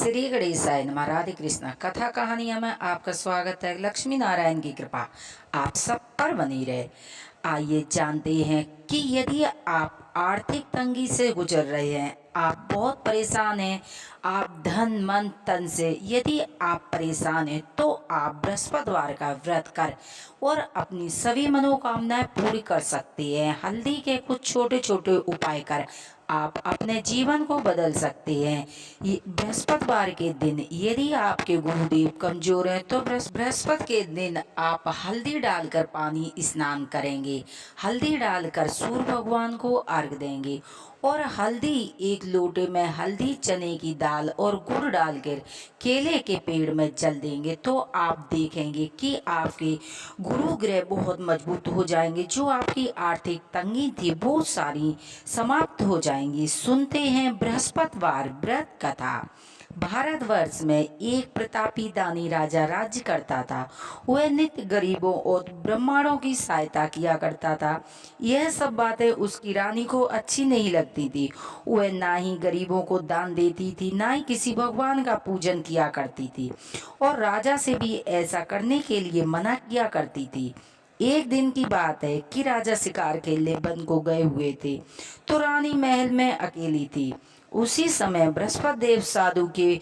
श्री गणेशाय नमः। राधे कृष्णा। कथा कहानियाँ में आपका स्वागत है। लक्ष्मी नारायण की कृपा आप सब पर बनी रहे। आइए जानते हैं कि यदि आप आर्थिक तंगी से गुजर रहे हैं, आप बहुत परेशान हैं, आप धन मन तन से यदि आप परेशान हैं, तो आप बृहस्पतिवार का व्रत कर और अपनी सभी मनोकामनाएं पूरी कर सकते हैं। हल्दी के कुछ छोटे छोटे उपाय कर आप अपने जीवन को बदल सकते हैं। ये बृहस्पतिवार के दिन यदि आपके गुरुदेव कमजोर हैं, तो बृहस्पति के दिन आप हल्दी डालकर पानी स्नान करेंगे। हल्दी डालकर सूर्य भगवान को अर्घ देंगे और हल्दी एक लोटे में हल्दी, चने की दाल और गुड़ डालकर केले के पेड़ में जल देंगे, तो आप देखेंगे कि आपके गुरु ग्रह बहुत मजबूत हो जाएंगे। जो आपकी आर्थिक तंगी थी वो सारी समाप्त हो जाएंगी। सुनते हैं बृहस्पतिवार व्रत कथा। भारतवर्ष में एक प्रतापी दानी राजा राज्य करता था। वह नित्य गरीबों और ब्राह्मणों की सहायता किया करता था। यह सब बातें उसकी रानी को अच्छी नहीं लगती थी। वह ना ही गरीबों को दान देती थी, ना ही किसी भगवान का पूजन किया करती थी और राजा से भी ऐसा करने के लिए मना किया करती थी। एक दिन की बात है कि राजा शिकार खेलने वन को गए हुए थे, तो रानी महल में अकेली थी। उसी समय बृहस्पति देव साधु के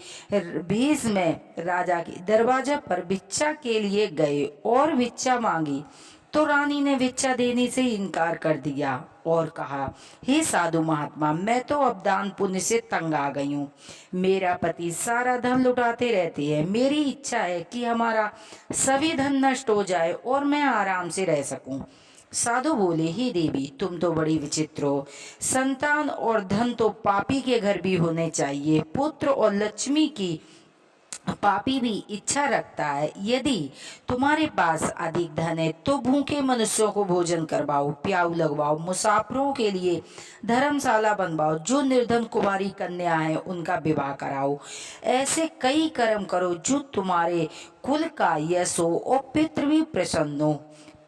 भेष में राजा के दरवाजा पर भिक्षा के लिए गए और भिक्षा मांगी, तो रानी ने भिक्षा देने से इनकार कर दिया और कहा, हे साधु महात्मा, मैं तो अब दान पुण्य से तंग आ गई हूँ। मेरा पति सारा धन लुटाते रहते हैं। मेरी इच्छा है कि हमारा सभी धन नष्ट हो जाए और मैं आराम से रह सकूं। साधु बोले, हे देवी, तुम तो बड़ी विचित्र हो। संतान और धन तो पापी के घर भी होने चाहिए। पुत्र और लक्ष्मी की पापी भी इच्छा रखता है। यदि तुम्हारे पास अधिक धन है तो भूखे मनुष्यों को भोजन करवाओ, प्याऊ लगवाओ, मुसाफिरों के लिए धर्मशाला बनवाओ, जो निर्धन कुमारी कन्या है उनका विवाह कराओ। ऐसे कई कर्म करो जो तुम्हारे कुल का यश हो और पितृ भी प्रसन्न हो।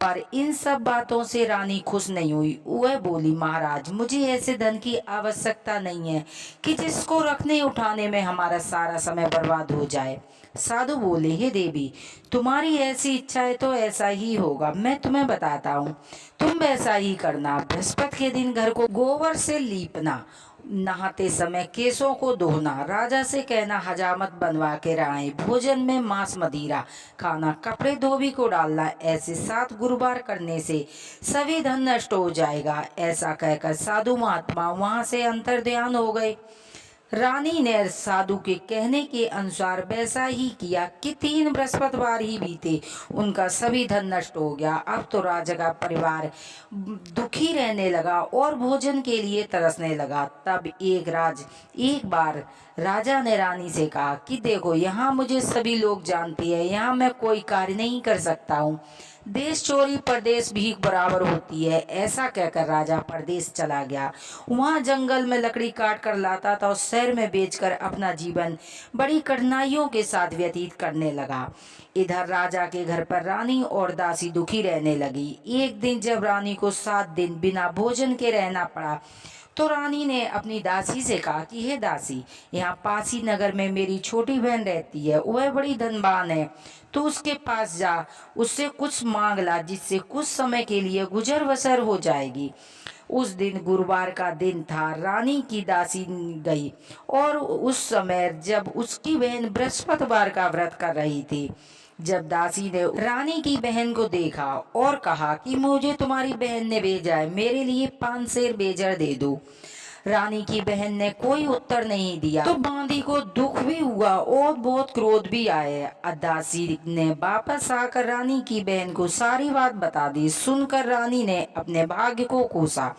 पर इन सब बातों से रानी खुश नहीं हुई। वह बोली, महाराज, मुझे ऐसे धन की आवश्यकता नहीं है कि जिसको रखने उठाने में हमारा सारा समय बर्बाद हो जाए। साधु बोले, हे देवी, तुम्हारी ऐसी इच्छा है तो ऐसा ही होगा। मैं तुम्हें बताता हूँ, तुम वैसा ही करना। बृहस्पति के दिन घर को गोबर से लीपना, नहाते समय केसों को धोना, राजा से कहना हजामत बनवा के लाए, भोजन में मांस मदिरा खाना, कपड़े धोबी को डालना। ऐसे 7 गुरुवार करने से सभी धन नष्ट हो जाएगा। ऐसा कहकर साधु महात्मा वहां से अंतर्ध्यान हो गए। रानी ने साधु के कहने के अनुसार वैसा ही किया कि 3 बृहस्पतिवार ही बीते, उनका सभी धन नष्ट हो गया। अब तो राजा का परिवार दुखी रहने लगा और भोजन के लिए तरसने लगा। तब एक बार राजा ने रानी से कहा कि देखो, यहाँ मुझे सभी लोग जानते हैं, यहाँ मैं कोई कार्य नहीं कर सकता हूँ। देश चोरी परदेश भीख बराबर होती है। ऐसा कहकर राजा परदेश चला गया। वहाँ जंगल में लकड़ी काट कर लाता था और शहर में बेचकर अपना जीवन बड़ी कठिनाइयों के साथ व्यतीत करने लगा। इधर राजा के घर पर रानी और दासी दुखी रहने लगी। एक दिन जब रानी को 7 दिन बिना भोजन के रहना पड़ा, तो रानी ने अपनी दासी से कहा कि हे दासी, यहाँ पासी नगर में मेरी छोटी बहन रहती है। वह बड़ी धनवान है, तो उसके पास जा, उससे कुछ मांग ला, जिससे कुछ समय के लिए गुजर बसर हो जाएगी। उस दिन गुरुवार का दिन था। रानी की दासी गई और उस समय जब उसकी बहन बृहस्पतिवार का व्रत कर रही थी, जब दासी ने रानी की बहन को देखा और कहा कि मुझे तुम्हारी बहन ने भेजा है, मेरे लिए 5 सेर बेजर दे दो। रानी की बहन ने कोई उत्तर नहीं दिया, तो बांदी को दुख भी हुआ और बहुत क्रोध भी आया। दासी ने वापस आकर रानी की बहन को सारी बात बता दी। सुनकर रानी ने अपने भाग्य को कोसा।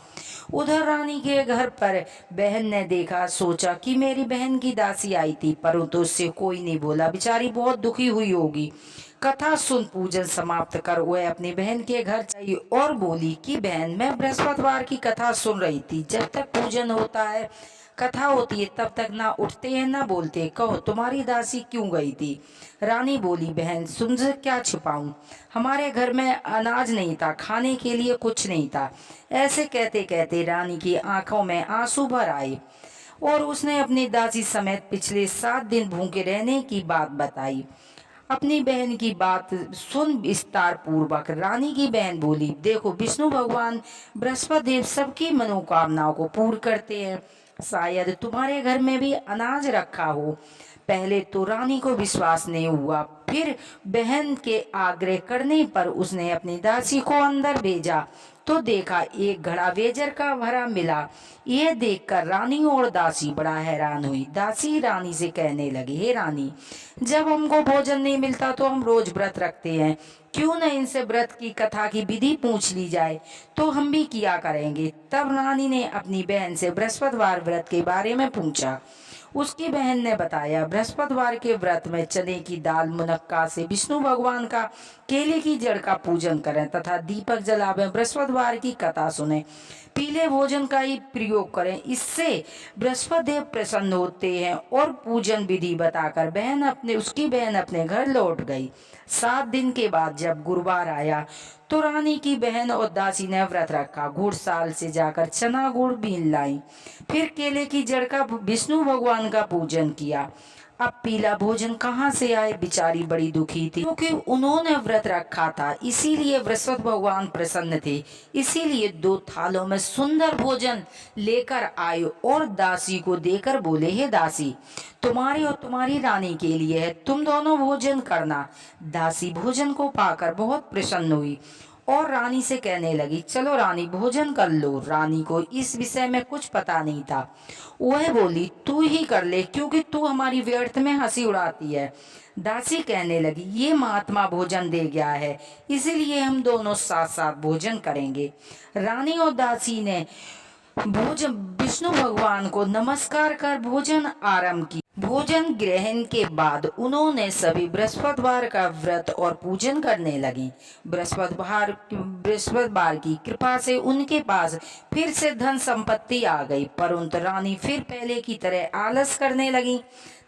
उधर रानी के घर पर बहन ने देखा, सोचा कि मेरी बहन की दासी आई थी, परंतु उससे कोई नहीं बोला। बेचारी बहुत दुखी हुई होगी। कथा सुन पूजन समाप्त कर वह अपनी बहन के घर चली और बोली कि बहन, मैं बृहस्पतिवार की कथा सुन रही थी। जब तक पूजन होता है, कथा होती है, तब तक ना उठते हैं ना बोलते। कहो, तुम्हारी दासी क्यों गई थी? रानी बोली, बहन, तुमसे क्या छुपाऊं, हमारे घर में अनाज नहीं था, खाने के लिए कुछ नहीं था। ऐसे कहते कहते रानी की आंखों में आंसू भर आए। और उसने अपनी दासी समेत पिछले 7 दिन भूखे रहने की बात बताई। अपनी बहन की बात सुन विस्तार पूर्वक रानी की बहन बोली, देखो विष्णु भगवान बृहस्पति देव सबकी मनोकामनाओं को पूर्ण करते हैं। शायद तुम्हारे घर में भी अनाज रखा हो। पहले तो रानी को विश्वास नहीं हुआ, फिर बहन के आग्रह करने पर उसने अपनी दासी को अंदर भेजा तो देखा एक घड़ा वेजर का भरा मिला। यह देखकर रानी और दासी बड़ा हैरान हुई। दासी रानी से कहने लगी, हे रानी, जब हमको भोजन नहीं मिलता तो हम रोज व्रत रखते हैं, क्यों न इनसे व्रत की कथा की विधि पूछ ली जाए, तो हम भी किया करेंगे। तब रानी ने अपनी बहन से बृहस्पतिवार व्रत के बारे में पूछा। उसकी बहन ने बताया, बृहस्पतिवार के व्रत में चने की दाल मुनक्का से विष्णु भगवान का, केले की जड़ का पूजन करें तथा दीपक जलावें, बृहस्पतिवार की कथा सुने, पीले भोजन का ही प्रयोग करें, इससे बृहस्पति देव प्रसन्न होते हैं। और पूजन विधि बताकर उसकी बहन अपने घर लौट गई। 7 दिन के बाद जब गुरुवार आया तो रानी की बहन और दासी ने व्रत रखा। घुड़साल से जाकर चना गुड़ बीन लाई, फिर केले की जड़ का विष्णु भगवान का पूजन किया। अब पीला भोजन कहाँ से आए? बेचारी बड़ी दुखी थी, क्योंकि उन्होंने व्रत रखा था, इसीलिए बृहस्पति भगवान प्रसन्न थे। इसीलिए 2 थालों में सुंदर भोजन लेकर आए और दासी को देकर बोले, हे दासी, तुम्हारी और तुम्हारी रानी के लिए है, तुम दोनों भोजन करना। दासी भोजन को पाकर बहुत प्रसन्न हुई और रानी से कहने लगी, चलो रानी भोजन कर लो। रानी को इस विषय में कुछ पता नहीं था। वह बोली, तू ही कर ले, क्योंकि तू हमारी व्यर्थ में हंसी उड़ाती है। दासी कहने लगी, ये महात्मा भोजन दे गया है, इसीलिए हम दोनों साथ साथ भोजन करेंगे। रानी और दासी ने भोजन विष्णु भगवान को नमस्कार कर भोजन आरंभ की। भोजन ग्रहण के बाद उन्होंने सभी बृहस्पतिवार का व्रत और पूजन करने लगी। बृहस्पतिवार की कृपा से उनके पास फिर से धन संपत्ति आ गई, परंतु रानी फिर पहले की तरह आलस करने लगी।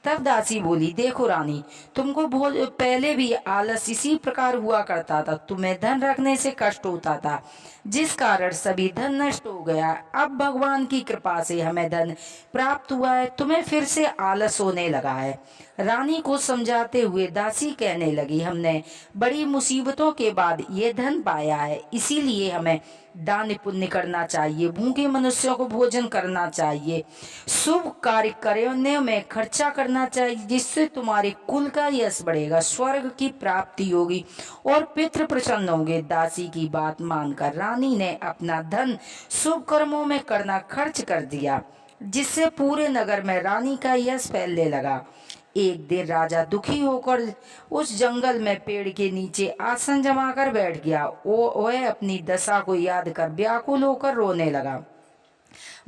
तब दासी बोली, देखो रानी, तुमको पहले भी आलस इसी प्रकार हुआ करता था, तुम्हें धन रखने से कष्ट होता था, जिस कारण सभी धन नष्ट हो गया। अब भगवान की कृपा से हमें धन प्राप्त हुआ है, तुम्हें फिर से आलस होने लगा है। रानी को समझाते हुए दासी कहने लगी, हमने बड़ी मुसीबतों के बाद ये धन पाया है, इसीलिए हमें दान पुण्य करना चाहिए, भूखे मनुष्यों को भोजन करना चाहिए, शुभ कार्य करने में खर्चा करना चाहिए, जिससे तुम्हारे कुल का यश बढ़ेगा, स्वर्ग की प्राप्ति होगी और पितृ प्रसन्न होंगे। दासी की बात मानकर रानी ने अपना धन शुभ कर्मों में करना खर्च कर दिया, जिससे पूरे नगर में रानी का यश फैलने लगा। एक दिन राजा दुखी होकर उस जंगल में पेड़ के नीचे आसन जमाकर बैठ गया। वह अपनी दशा को याद कर व्याकुल होकर रोने लगा।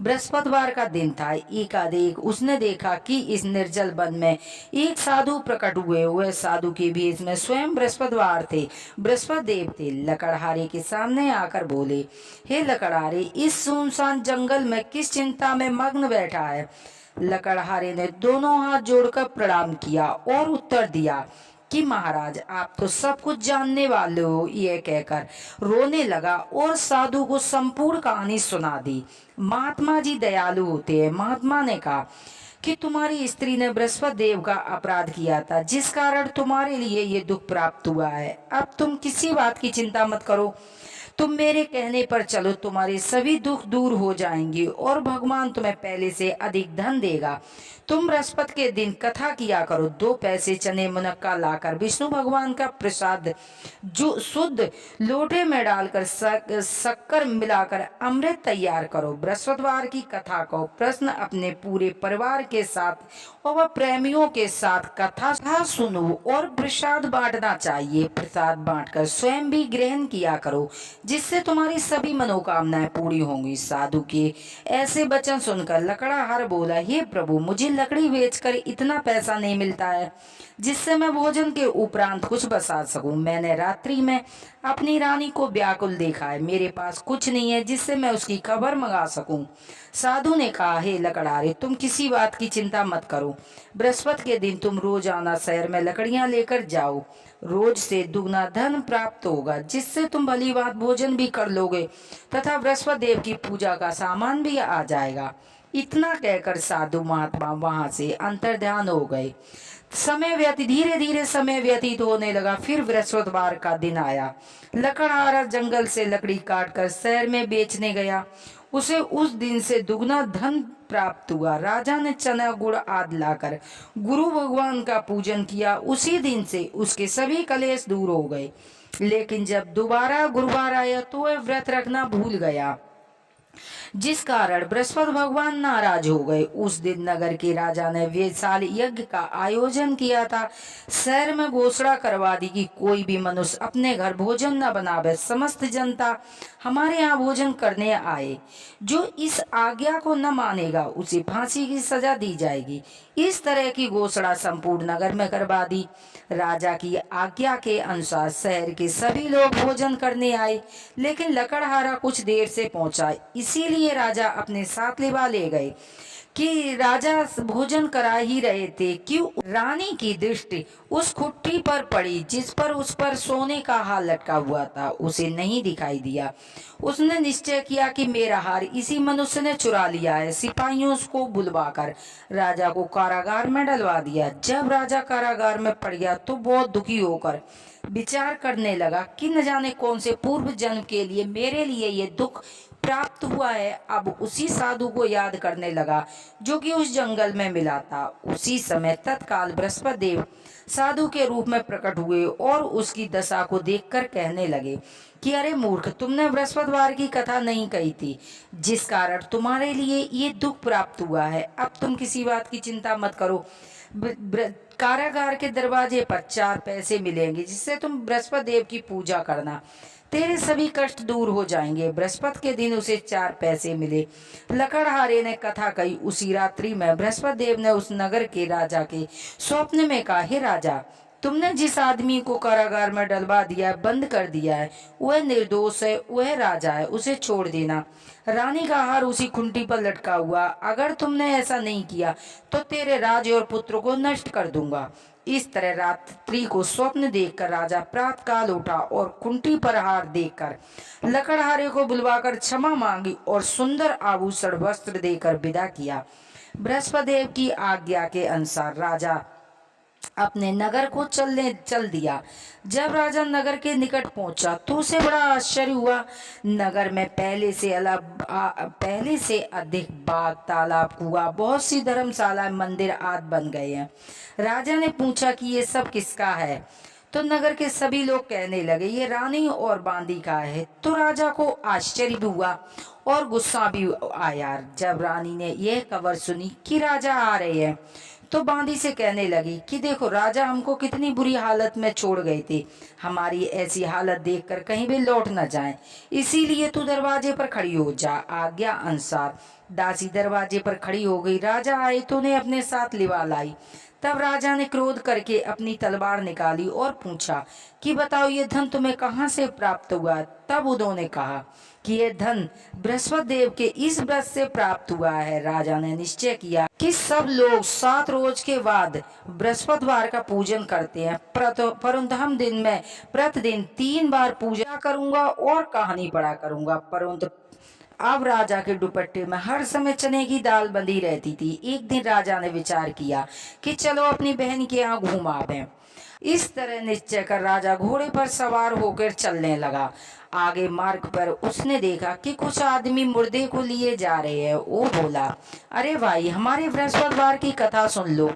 बृहस्पतिवार का दिन था। एकाएक उसने देखा कि इस निर्जल वन में एक साधु प्रकट हुए। वह साधु के भेष में स्वयं बृहस्पतिवार थे, बृहस्पति देव थे। लकड़हारे के सामने आकर बोले, हे लकड़हारे, इस सुनसान जंगल में किस चिंता में मग्न बैठा है? लकड़हारे ने दोनों हाथ जोड़कर प्रणाम किया और उत्तर दिया कि महाराज, आप तो सब कुछ जानने वाले हो। यह कहकर रोने लगा और साधु को संपूर्ण कहानी सुना दी। महात्मा जी दयालु होते हैं। महात्मा ने कहा कि तुम्हारी स्त्री ने बृहस्पति देव का अपराध किया था, जिस कारण तुम्हारे लिए ये दुख प्राप्त हुआ है। अब तुम किसी बात की चिंता मत करो, तुम मेरे कहने पर चलो, तुम्हारे सभी दुख दूर हो जाएंगे और भगवान तुम्हें पहले से अधिक धन देगा। तुम बृहस्पति के दिन कथा किया करो। 2 पैसे चने मुनक्का लाकर विष्णु भगवान का प्रसाद जो शुद्ध लोटे में डालकर शक्कर मिलाकर अमृत तैयार करो। बृहस्पतिवार की कथा को प्रश्न अपने पूरे परिवार के साथ और प्रेमियों के साथ कथा सुनो और प्रसाद बांटना चाहिए। प्रसाद बांटकर स्वयं भी ग्रहण किया करो, जिससे तुम्हारी सभी मनोकामनाएं पूरी होंगी। साधु के ऐसे वचन सुनकर लकड़हार बोला, हे प्रभु, मुझे लकड़ी बेचकर इतना पैसा नहीं मिलता है जिससे मैं भोजन के उपरांत कुछ बचा सकूं। मैंने रात्रि में अपनी रानी को व्याकुल देखा है, मेरे पास कुछ नहीं है जिससे मैं उसकी खबर मंगा सकूं। साधु ने कहा, हे लकड़हारे, तुम किसी बात की चिंता मत करो। बृहस्पति के दिन तुम रोजाना शहर में लकड़ियां लेकर जाओ, रोज से दुगना धन प्राप्त होगा, जिससे तुम भली बात भोजन भी कर लोगे तथा बृहस्पति देव की पूजा का सामान भी आ जाएगा। इतना कहकर साधु महात्मा वहां से अंतर्ध्यान हो गए। धीरे धीरे समय व्यतीत होने लगा। फिर बृहस्पतिवार का दिन आया। लकड़हारा जंगल से लकड़ी काटकर शहर में बेचने गया। उसे उस दिन से दुगना धन प्राप्त हुआ। राजा ने चना गुड़ आदि लाकर गुरु भगवान का पूजन किया। उसी दिन से उसके सभी कलेश दूर हो गए। लेकिन जब दोबारा गुरुवार आया तो वह व्रत रखना भूल गया, जिस कारण बृहस्पति भगवान नाराज हो गए। उस दिन नगर के राजा ने विशाल यज्ञ का आयोजन किया था। शहर में घोषणा करवा दी कि कोई भी मनुष्य अपने घर भोजन न बनावे, समस्त जनता हमारे यहाँ भोजन करने आए। जो इस आज्ञा को न मानेगा उसे फांसी की सजा दी जाएगी। इस तरह की घोषणा संपूर्ण नगर में करवा दी। राजा की आज्ञा के अनुसार शहर के सभी लोग भोजन करने आए, लेकिन लकड़हारा कुछ देर से पहुंचा। इसीलिए राजा अपने साथ लिवा ले गए कि राजा भोजन करा ही रहे थे कि रानी की दृष्टि उस खुट्टी पर पड़ी जिस पर उस पर सोने का हार लटका हुआ था। उसे नहीं दिखाई दिया। उसने निश्चय किया कि मेरा हार इसी मनुष्य ने चुरा लिया है। सिपाहियों को बुलवाकर राजा को कारागार में डलवा दिया। जब राजा कारागार में पड़ गया तो बहुत दुखी होकर विचार करने लगा कि न जाने कौन से पूर्व जन्म के लिए मेरे लिए ये दुख प्राप्त हुआ है। अब उसी साधु को याद करने लगा जो कि उस जंगल में मिला था। उसी समय तत्काल बृहस्पति देव साधु के रूप में प्रकट हुए और उसकी दशा को देखकर कहने लगे कि अरे मूर्ख, तुमने बृहस्पतिवार की कथा नहीं कही थी, जिस कारण तुम्हारे लिए ये दुख प्राप्त हुआ है। अब तुम किसी बात की चिंता मत करो। कारागार के दरवाजे पर 4 पैसे मिलेंगे, जिससे तुम बृहस्पति देव की पूजा करना, तेरे सभी कष्ट दूर हो जाएंगे। बृहस्पति के दिन उसे 4 पैसे मिले। लकड़हारे ने कथा कही। उसी रात्रि में बृहस्पति देव ने उस नगर के राजा के स्वप्न में कहा, हे राजा, तुमने जिस आदमी को कारागार में डलवा दिया, बंद कर दिया है, वह निर्दोष है, वह राजा है, उसे छोड़ देना। रानी का हार उसी खुंटी पर लटका हुआ। अगर तुमने ऐसा नहीं किया तो तेरे राज्य और पुत्र को नष्ट कर दूंगा। इस तरह रात्रि को स्वप्न देखकर राजा प्रातःकाल उठा और कुंटी पर हार देखकर लकड़हारे को बुलवाकर क्षमा मांगी और सुंदर आभूषण वस्त्र देकर विदा किया। बृहस्पति देव की आज्ञा के अनुसार राजा अपने नगर को चल दिया। जब राजा नगर के निकट पहुंचा तो उसे बड़ा आश्चर्य हुआ। नगर में पहले से अधिक बाग, तालाब, कुआं, बहुत सी धर्मशाला, मंदिर आदि बन गए हैं। राजा ने पूछा कि ये सब किसका है, तो नगर के सभी लोग कहने लगे ये रानी और बांदी का है। तो राजा को आश्चर्य भी हुआ और गुस्सा भी आया। जब रानी ने यह खबर सुनी कि राजा आ रहे हैं तो बांदी से कहने लगी कि देखो, राजा हमको कितनी बुरी हालत में छोड़ गए थे। हमारी ऐसी हालत देखकर कहीं भी लौट न जाएं, इसीलिए तू दरवाजे पर खड़ी हो जा। आज्ञा अनुसार दासी दरवाजे पर खड़ी हो गई। राजा आए तो उन्हें अपने साथ लिवा लाई। तब राजा ने क्रोध करके अपनी तलवार निकाली और पूछा कि बताओ, ये धन तुम्हें कहाँ से प्राप्त हुआ। तब उन्होंने कहा कि यह धन बृहस्पति देव के इस व्रत से प्राप्त हुआ है। राजा ने निश्चय किया कि सब लोग 7 रोज के बाद बृहस्पतिवार का पूजन करते हैं, परंतु हम दिन में प्रतिदिन 3 बार पूजा करूंगा और कहानी पढ़ा करूंगा। परंतु अब राजा के दुपट्टे में हर समय चने की दाल बंधी रहती थी। एक दिन राजा ने विचार किया कि चलो अपनी बहन के यहाँ घूम आवें। इस तरह निश्चय कर राजा घोड़े पर सवार होकर चलने लगा। आगे मार्ग पर उसने देखा कि कुछ आदमी मुर्दे को लिए जा रहे हैं। वो बोला, अरे भाई, हमारे बृहस्पतिवार की कथा सुन लो।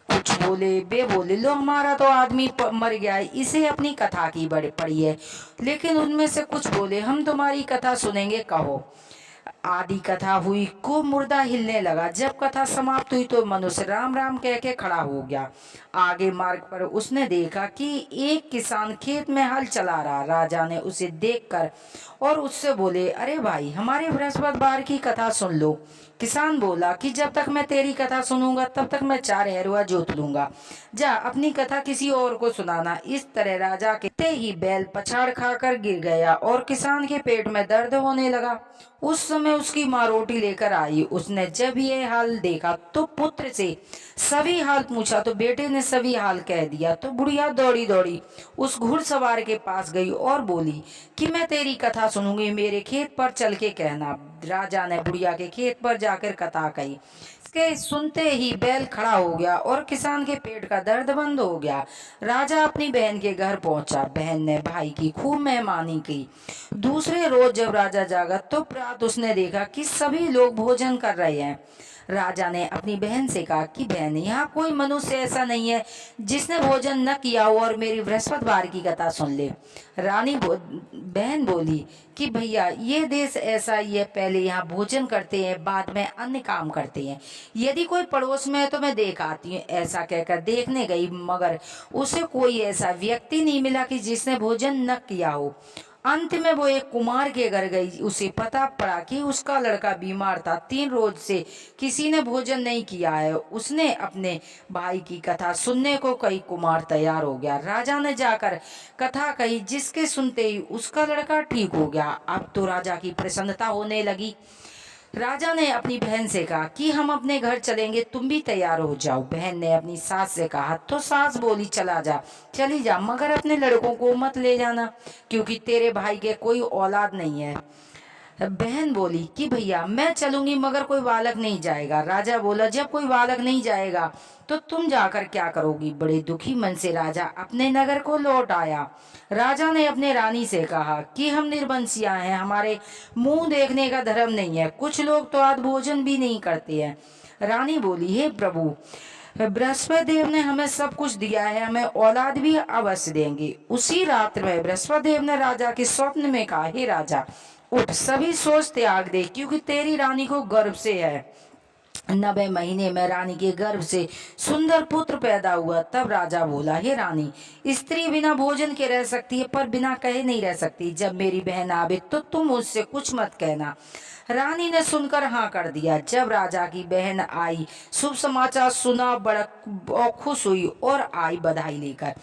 कुछ बोले, बे बोले, लो हमारा तो आदमी मर गया है, इसे अपनी कथा की बड़ी पड़ी है। लेकिन उनमें से कुछ बोले, हम तुम्हारी कथा सुनेंगे, कहो। आदि कथा हुई को मुर्दा हिलने लगा। जब कथा समाप्त हुई तो मनुष्य राम राम कह के खड़ा हो गया। आगे मार्ग पर उसने देखा कि एक किसान खेत में हल चला रहा। राजा ने उसे देखकर और उससे बोले, अरे भाई, हमारे बृहस्पतिवार की कथा सुन लो। किसान बोला कि जब तक मैं तेरी कथा सुनूंगा तब तक मैं 4 हरुआ जोत लूंगा। जा अपनी कथा किसी और को सुनाना। इस तरह राजा के ही बैल पछाड़ खाकर गिर गया और किसान के पेट में दर्द होने लगा। उस समय उसकी माँ रोटी लेकर आई। उसने जब ये हाल देखा तो पुत्र से सभी हाल पूछा तो बेटे ने सभी हाल कह दिया। तो बुढ़िया दौड़ी दौड़ी उस घुड़सवार के पास गई और बोली कि मैं तेरी कथा सुनूंगी, मेरे खेत पर चल के कहना। राजा ने बुढ़िया के खेत पर जाकर कथा कही। इसके सुनते ही बैल खड़ा हो गया और किसान के पेट का दर्द बंद हो गया। राजा अपनी बहन के घर पहुंचा। बहन ने भाई की खूब मेहमानी की। दूसरे रोज जब राजा जागा तो प्रात उसने देखा कि सभी लोग भोजन कर रहे हैं। राजा ने अपनी बहन से कहा कि बहन, यहाँ कोई मनुष्य ऐसा नहीं है जिसने भोजन न किया हो और मेरी बृहस्पतिवार की कथा सुन ले। बहन बोली कि भैया, ये देश ऐसा ही है, पहले यहाँ भोजन करते हैं, बाद में अन्य काम करते हैं। यदि कोई पड़ोस में है तो मैं देख आती हूँ। ऐसा कहकर देखने गई, मगर उसे कोई ऐसा व्यक्ति नहीं मिला कि जिसने भोजन न किया हो। अंत में वो एक कुमार के घर गई। उसे पता पड़ा कि उसका लड़का बीमार था, 3 रोज से किसी ने भोजन नहीं किया है। उसने अपने भाई की कथा सुनने को कई। कुमार तैयार हो गया। राजा ने जाकर कथा कही, जिसके सुनते ही उसका लड़का ठीक हो गया। अब तो राजा की प्रसन्नता होने लगी। राजा ने अपनी बहन से कहा कि हम अपने घर चलेंगे, तुम भी तैयार हो जाओ। बहन ने अपनी सास से कहा तो सास बोली चली जा, मगर अपने लड़कों को मत ले जाना, क्योंकि तेरे भाई के कोई औलाद नहीं है। बहन बोली कि भैया, मैं चलूंगी मगर कोई बालक नहीं जाएगा। राजा बोला, जब कोई बालक नहीं जाएगा तो तुम जाकर क्या करोगी। बड़े दुखी मन से राजा अपने नगर को लौट आया। राजा ने अपने रानी से कहा कि हम निर्वंशिया हैं, हमारे मुंह देखने का धर्म नहीं है। कुछ लोग तो आज भोजन भी नहीं करते हैं। रानी बोली, हे प्रभु, बृहस्पति देव ने हमें सब कुछ दिया है, हमें औलाद भी अवश्य देंगे। उसी रात्र में बृहस्पति देव ने राजा के स्वप्न में कहा, हे राजा, उठ, सभी सोच त्याग दे, क्योंकि तेरी रानी को गर्भ से है। 90 महीने में रानी के गर्भ से सुंदर पुत्र पैदा हुआ। तब राजा बोला, हे रानी, स्त्री बिना भोजन के रह सकती है, पर बिना कहे नहीं रह सकती। जब मेरी बहन आवे तो तुम उससे कुछ मत कहना। रानी ने सुनकर हाँ कर दिया। जब राजा की बहन आई, शुभ समाचार सुना, बड़ा खुश हुई और आई बधाई लेकर।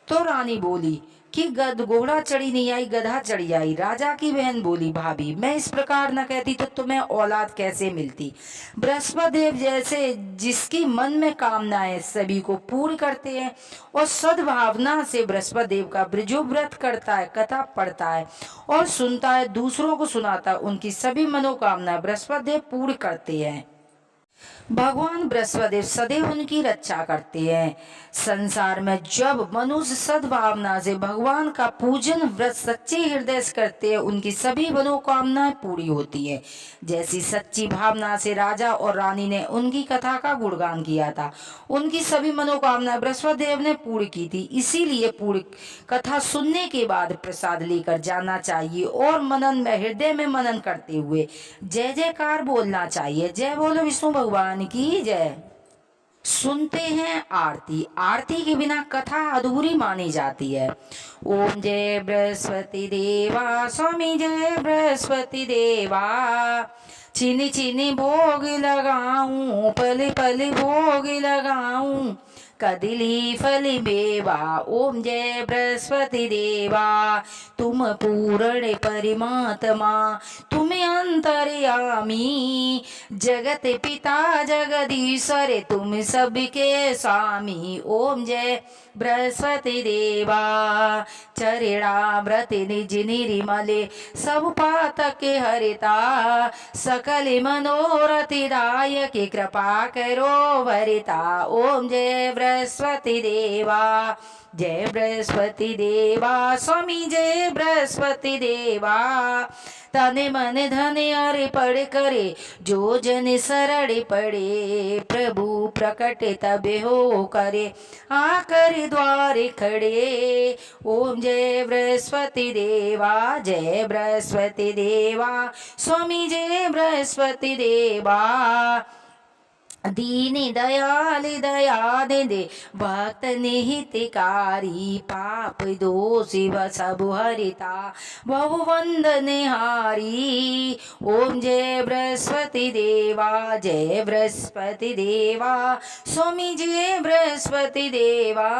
तो रानी बोली कि घोड़ा चढ़ी नहीं आई, गधा चढ़ी आई। राजा की बहन बोली, भाभी, मैं इस प्रकार न कहती तो तुम्हें औलाद कैसे मिलती। बृहस्पति देव जैसे जिसकी मन में कामनाएं सभी को पूर्ण करते हैं और सद्भावना से बृहस्पति देव का जो व्रत करता है, कथा पढ़ता है और सुनता है, दूसरों को सुनाता है, उनकी सभी मनोकामनाएं बृहस्पति देव पूर्ण करते हैं। भगवान बृहस्पति सदैव उनकी रक्षा करते हैं। संसार में जब मनुष्य सद्भावना से भगवान का पूजन व्रत सच्चे हृदय से करते हैं, उनकी सभी मनोकामनाएं पूरी होती है। जैसी सच्ची भावना से राजा और रानी ने उनकी कथा का गुणगान किया था, उनकी सभी मनोकामनाएं बृहस्पति देव ने पूरी की थी। इसीलिए पूरी कथा सुनने के बाद प्रसाद लेकर जाना चाहिए और मनन में, हृदय में मनन करते हुए जय जयकार बोलना चाहिए। जय बोलो विष्णु भगवान की जय। सुनते हैं आरती। आरती के बिना कथा अधूरी मानी जाती है। ओम जय बृहस्पति देवा, स्वामी जय बृहस्पति देवा। चीनी चीनी भोग लगाऊं, पल पल भोग लगाऊं, कदली फल मेवा। ओम जय बृहस्पति देवा, तुम पूर्ण परमात्मा, तुम अंतर्यामी, जगत पिता जगदीश्वर, तुम सबके स्वामी। ओम जय बृहस्पति देवा, चरणामृत निज निर्मले, सब पातक हरिता, सकल मनोरथ दायक, कृपा करो भरिता। ओम जय बृहस्पति देवा, जय बृहस्पति देवा, स्वामी जय बृहस्पति देवा। तन मन धन अर्पण करे, जो जन शरण पड़े, प्रभु प्रकट तब हो करे, आकर द्वार खड़े। ओम जय बृहस्पति देवा, जय बृहस्पति देवा, स्वामी जय बृहस्पति देवा। दीन दयाल दया दे, भक्त निहितकारी, पाप दोष सब हरिता, बहु वंदन हारी। ओम जय बृहस्पति देवा, जय बृहस्पति देवा, स्वामी जय बृहस्पति देवा।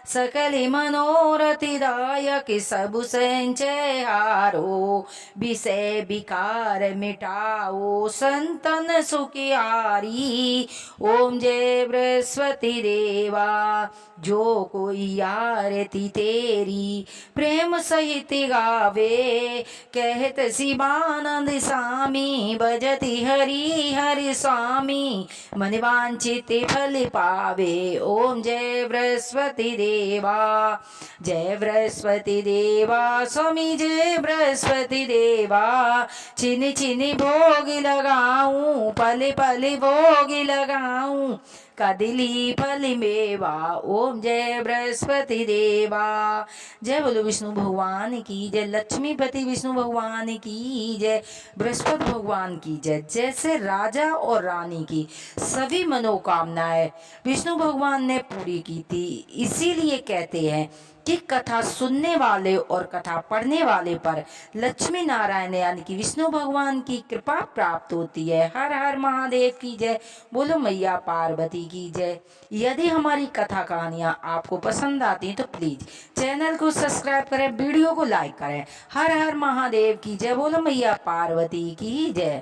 सकल मनोरथ दायक, सब संचय हारो, विषय विकार मिटाओ, संतन सुखियारी। की। ओम जय बृहस्पति देवा, जो कोई आरती तेरी प्रेम सहित गावे, कहत शिवानंद स्वामी भजति हरि हरि स्वामी, मन वांछित फल पावे। ओम जय बृहस्पति देवा, जय बृहस्पति देवा स्वामी जय बृहस्पति देवा, छिन छिन भोग लगाऊं, पल पल भोग लगाऊं, कदली फल मेवा। ओम जय बृहस्पति देवा। जय बोलो विष्णु भगवान की जय, लक्ष्मीपति विष्णु भगवान की जय, बृहस्पति भगवान की जय। जैसे राजा और रानी की सभी मनोकामनाएं विष्णु भगवान ने पूरी की थी, इसीलिए कहते हैं कि कथा सुनने वाले और कथा पढ़ने वाले पर लक्ष्मी नारायण यानी कि विष्णु भगवान की कृपा प्राप्त होती है। हर हर महादेव की जय, बोलो मैया पार्वती की जय। यदि हमारी कथा कहानियाँ आपको पसंद आती हैं तो प्लीज़ चैनल को सब्सक्राइब करें, वीडियो को लाइक करें। हर हर महादेव की जय, बोलो मैया पार्वती की जय।